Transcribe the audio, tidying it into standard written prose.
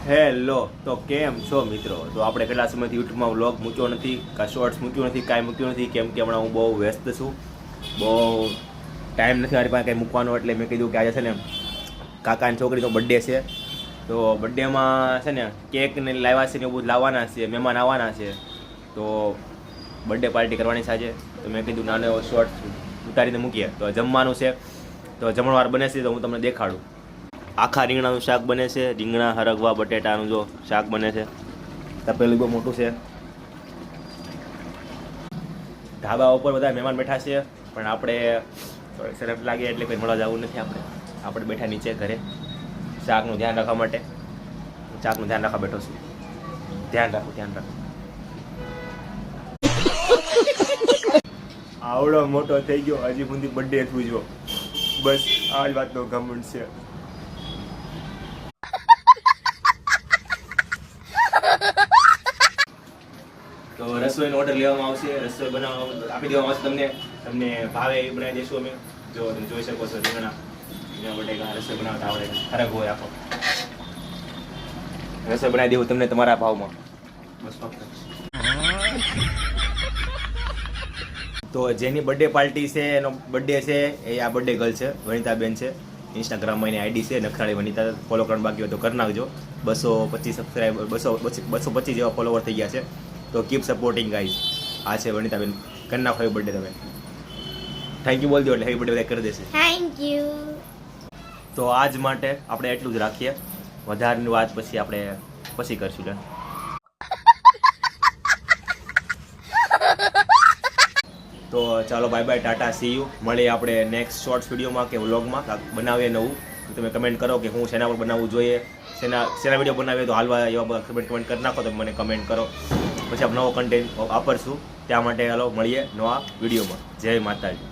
Hello, તો કેમ છો મિત્રો? તો આપણે કેટલા સમયથી યુટ્યુબમાં વ્લોગ મૂક્યો નથી, કાં શોર્ટ્સ મૂક્યું નથી, કાંઈ મૂક્યું નથી, કેમ કે હમણાં હું બહુ વ્યસ્ત છું, બહુ ટાઈમ નથી મારી પાસે કંઈ મૂકવાનો. એટલે મેં કીધું કે આજે છે ને કાકાની છોકરીનો બર્થડે છે, તો બર્થડેમાં છે ને કેક ને લાવ્યા છે ને એવું બધું લાવવાના છે, મહેમાન આવવાના છે, તો બર્થડે પાર્ટી કરવાની છે આજે. તો મેં કીધું નાનો એવો શોર્ટ ઉતારીને મૂકીએ. તો જમવાનું છે, તો જમણવાર બને છે, તો હું તમને દેખાડું. આખા રીંગણાનું શાક બને છે, રીંગણા હરગવા બટેટાનું જો શાક બને છે, તપેલું બહુ મોટું છે. ઢાબા ઉપર બધા મહેમાન બેઠા છે, પણ આપણે થોડીક સરસ લાગે એટલે કંઈ મળવા જવું નથી. આપણે બેઠા નીચે ઘરે શાકનું ધ્યાન રાખવા માટે. શાકનું ધ્યાન રાખવા બેઠો છું. ધ્યાન રાખો. આવડો મોટો થઈ ગયો, હજી સુધી બર્થડે થયું જો, બસ આ જ વાતનો ઘમંડ છે. તો રસોઈનો ઓર્ડર લેવામાં આવશે, રસોઈ બનાવવા આપી દેવામાં આવશે તમને ભાવે એ બનાવી દઈશું અમે. જો તમે જોઈ શકો છો રીંગણા બટેકા રસોઈ બનાવતા આવડે, ફરક હોય આખો. રસોઈ બનાવી દેવું તમને તમારા ભાવમાં, બસ ફક્ત. તો જેની બર્થડે પાર્ટી છે, એનો બર્થડે છે, એ આ બર્થડે ગર્લ છે, વનિતાબેન છે. ઇન્સ્ટાગ્રામમાં એની આઈડી છે નખરાળી વનિતા, ફોલો કરવાનું બાકી હોય તો કરી નાખજો. 225 સબસ્ક્રાઈબર, 225 જેવા ફોલોવર થઈ ગયા છે. તો કીપ સપોર્ટિંગ ગાઈઝ. આ છે વનિતાબેન, કરી નાખો હેપી બર્થડે તમે. થેન્ક યુ બોલ દો એટલે હેપી બર્થડે કરી દેશે. Thank you. તો આજ માટે આપણે એટલું જ રાખીએ, વધારેની વાત પછી કરશું. લે તો ચાલો, bye bye, Tata, C you. મળીએ આપણે નેક્સ્ટ શોર્ટ્સ વિડીયોમાં કે વ્લોગમાં બનાવીએ નવું. તમે કમેન્ટ કરો કે હું શેના પર બનાવવું જોઈએ, શેના વિડીયો બનાવીએ તો હાલવા, એવા કમેન્ટ કરી નાખો. તમે મને કમેન્ટ કરો, પછી આપણે નવો કન્ટેન્ટ વાપરશું. ત્યાં માટે ચાલો મળીએ નવા વિડીયોમાં. જય માતાજી.